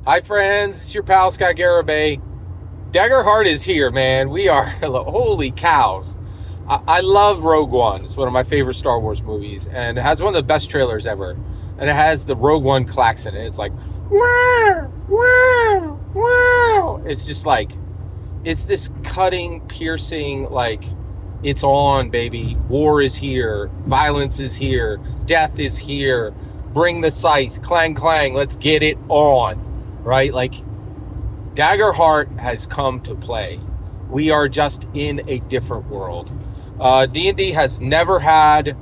Hi friends, it's your pal Scott Garibay. Daggerheart is here, man. We are, holy cows. I love Rogue One. It's one of my favorite Star Wars movies, and it has one of the best trailers ever. And it has the Rogue One klaxon, and it's like, wow, wow, wow. It's just like, it's this cutting, piercing, like, it's on, baby. War is here. Violence is here. Death is here. Bring the scythe. Clang, clang. Let's get it on. Right? Like, Daggerheart has come to play. We are just in a different world. D&D has never had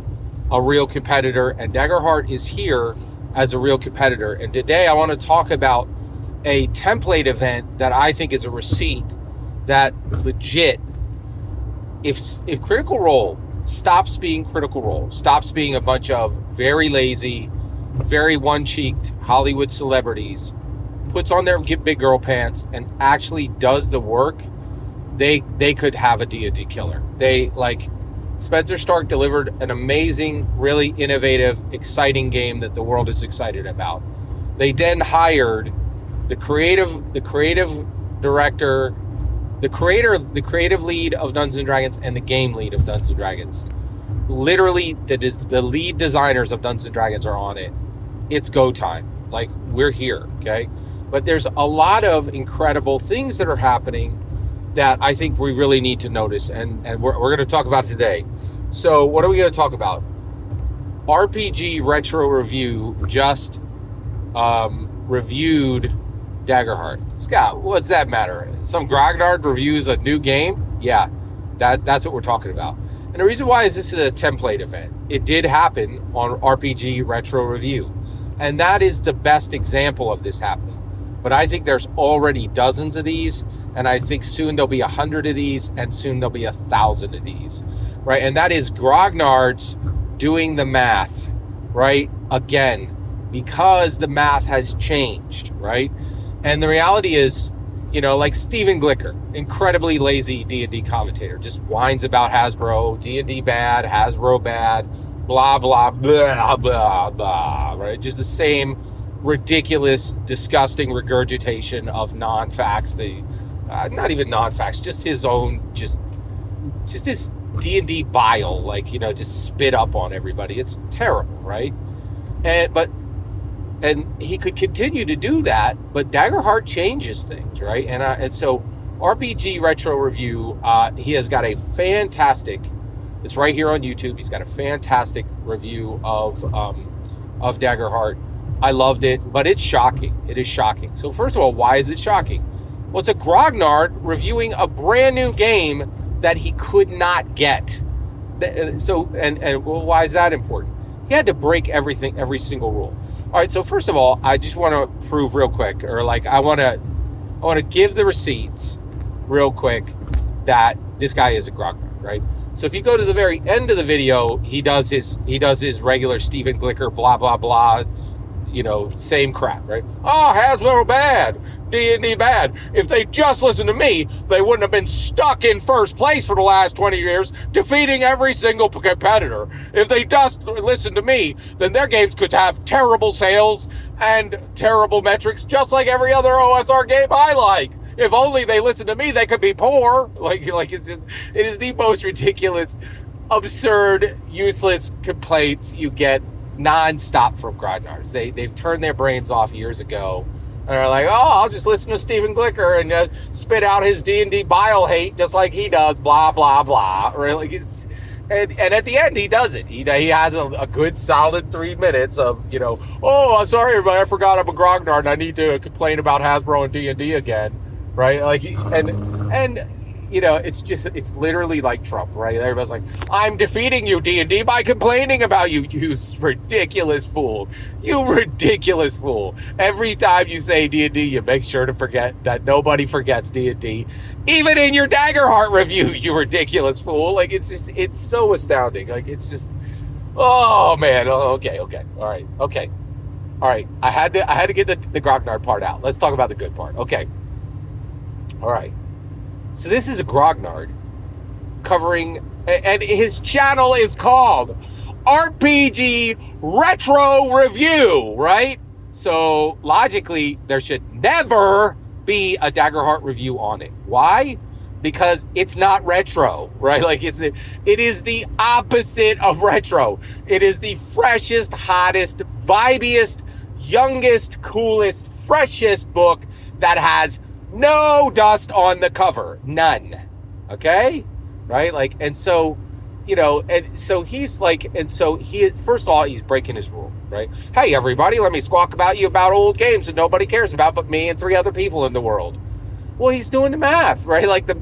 a real competitor, and Daggerheart is here as a real competitor. And today I want to talk about a template event that I think is a receipt that legit, if Critical Role stops being Critical Role, stops being a bunch of very lazy, very one-cheeked Hollywood celebrities, puts on their big girl pants and actually does the work, they could have a D&D killer. They, like, Spencer Stark delivered an amazing, really innovative, exciting game that the world is excited about. They then hired the creative director, the creative lead of Dungeons & Dragons, and the game lead of Dungeons & Dragons. Literally, the lead designers of Dungeons & Dragons are on it. It's go time. Like, we're here, okay? But there's a lot of incredible things that are happening that I think we really need to notice, and we're going to talk about today. So what are we going to talk about? RPG Retro Review just reviewed Daggerheart. Scott, what's that matter? Some Grognard reviews a new game? Yeah, that's what we're talking about. And the reason why is this is a template event. It did happen on RPG Retro Review, and that is the best example of this happening. But I think there's already dozens of these, and I think soon there'll be 100 of these, and soon there'll be 1,000 of these, right? And that is Grognard's doing the math, right? Again, because the math has changed, right? And the reality is, you know, like Stephen Glicker, incredibly lazy D&D commentator, just whines about Hasbro, D&D bad, Hasbro bad, blah, blah, blah, blah, blah, right? Just the same ridiculous, disgusting regurgitation of non-facts, not even non-facts, just his own, just this D&D bile, like, you know, just spit up on everybody. It's terrible, right? And he could continue to do that, but Daggerheart changes things, right? And so RPG Retro Review, he has got a fantastic, it's right here on YouTube, he's got a fantastic review of Daggerheart. I loved it, but it's shocking. It is shocking. So first of all, why is it shocking? Well, it's a Grognard reviewing a brand new game that he could not get. So, and well, why is that important? He had to break everything, every single rule. All right, so first of all, I just want to prove real quick, or like I want to give the receipts real quick that this guy is a Grognard, right? So if you go to the very end of the video, he does his regular Stephen Glicker, blah, blah, blah, you know, same crap, right? Oh, Hasbro bad, D&D bad. If they just listened to me, they wouldn't have been stuck in first place for the last 20 years, defeating every single competitor. If they just listened to me, then their games could have terrible sales and terrible metrics, just like every other OSR game I like. If only they listened to me, they could be poor. Like it's just, it is the most ridiculous, absurd, useless complaints you get non-stop from Grognards. They've turned their brains off years ago, and they're like, oh, I'll just listen to Stephen Glicker and spit out his D&D bile hate just like he does, blah, blah, blah. Really, and at the end, he does it. He has a good solid 3 minutes of, you know, oh, I'm sorry, everybody, I forgot I'm a Grognard and I need to complain about Hasbro and D&D again, right? Like, and you know, it's literally like Trump, right? Everybody's like, I'm defeating you, D&D, by complaining about you, you ridiculous fool. You ridiculous fool. Every time you say D&D, you make sure to forget that nobody forgets D&D. Even in your Daggerheart review, you ridiculous fool. Like, it's so astounding. Like, it's just, oh, man. Okay. All right. I had to get the Grognard part out. Let's talk about the good part. Okay. All right. So this is a Grognard covering, and his channel is called RPG Retro Review, right? So logically, there should never be a Daggerheart review on it. Why? Because it's not retro, right? Like it is the opposite of retro. It is the freshest, hottest, vibiest, youngest, coolest, freshest book that has no dust on the cover. None. Okay? Right? Like, and so, and so he's like, and so first of all, he's breaking his rule, right? Hey, everybody, let me squawk about you about old games that nobody cares about but me and 3 other people in the world. Well, he's doing the math, right? Like the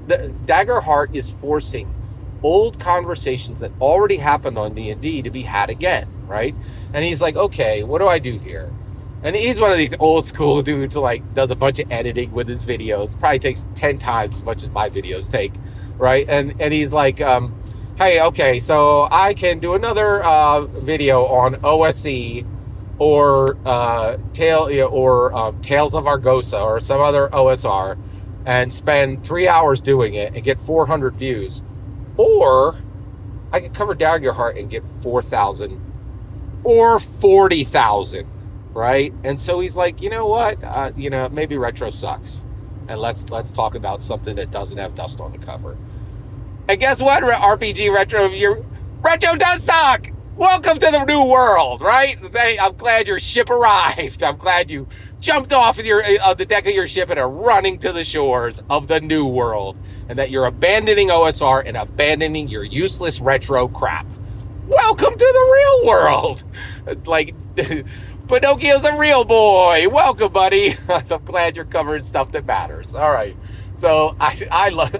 Daggerheart is forcing old conversations that already happened on D&D to be had again, right? And he's like, okay, what do I do here? And he's one of these old school dudes who like does a bunch of editing with his videos. Probably takes 10 times as much as my videos take, right? And he's like, hey, okay, so I can do another video on OSE or Tales of Argosa or some other OSR and spend 3 hours doing it and get 400 views. Or I could cover Daggerheart and get 4,000 or 40,000, right? And so he's like, you know what? Maybe retro sucks. And let's talk about something that doesn't have dust on the cover. And guess what, RPG Retro? Retro does suck! Welcome to the new world, right? I'm glad your ship arrived. I'm glad you jumped off of the deck of your ship and are running to the shores of the new world. And that you're abandoning OSR and abandoning your useless retro crap. Welcome to the real world! Like, Pinocchio's the real boy. Welcome, buddy. I'm glad you're covering stuff that matters. All right. So I love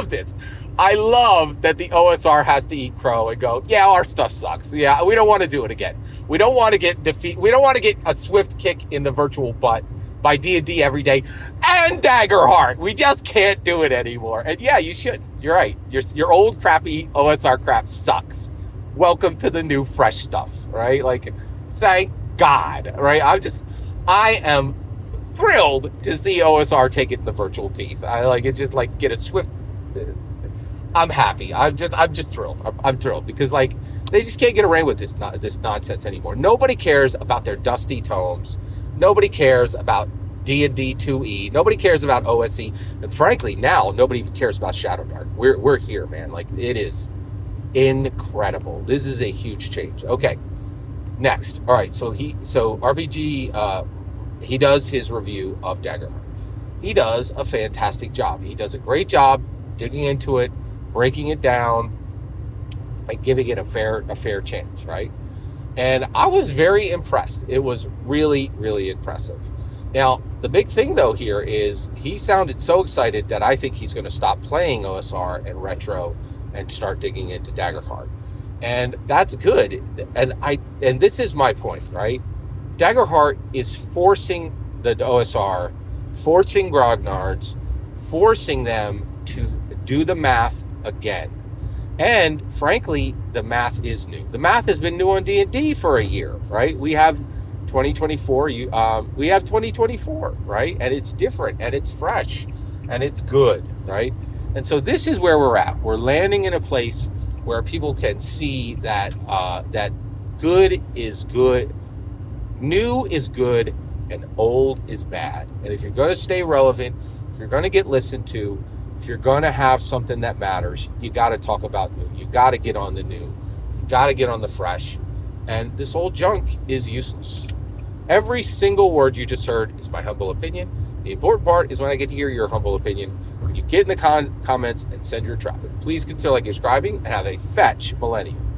this. I love that the OSR has to eat crow and go, yeah, our stuff sucks. Yeah, we don't want to do it again. We don't want to get defeat. We don't want to get a swift kick in the virtual butt by D&D every day and Daggerheart. We just can't do it anymore. And yeah, you shouldn't. You're right. Your old crappy OSR crap sucks. Welcome to the new fresh stuff, right? Like, thank God, right? I am thrilled to see OSR take it in the virtual teeth. I like it, just like get a swift. I'm happy. I'm just thrilled. I'm thrilled because like they just can't get away with this nonsense anymore. Nobody cares about their dusty tomes. Nobody cares about D&D 2E. Nobody cares about OSE. And frankly, now nobody even cares about Shadowdark. We're here, man. Like it is incredible. This is a huge change. Okay, next. All right. So RPG. He does his review of Daggerheart. He does a fantastic job. He does a great job digging into it, breaking it down, and giving it a fair chance, right? And I was very impressed. It was really, really impressive. Now, the big thing though here is he sounded so excited that I think he's going to stop playing OSR and retro and start digging into Daggerheart. And that's good. And this is my point, right? Daggerheart is forcing the OSR, forcing Grognards, forcing them to do the math again. And frankly, the math is new. The math has been new on D&D for a year, right? We have 2024. We have 2024, right? And it's different, and it's fresh, and it's good, right? And so this is where we're at. We're landing in a place where people can see that that good is good, new is good, and old is bad. And if you're going to stay relevant, if you're going to get listened to, if you're going to have something that matters, you got to talk about new. You got to get on the new. You got to get on the fresh. And this old junk is useless. Every single word you just heard is my humble opinion. The important part is when I get to hear your humble opinion. When you get in the comments and send your traffic. Please consider like subscribing and have a fetch millennium.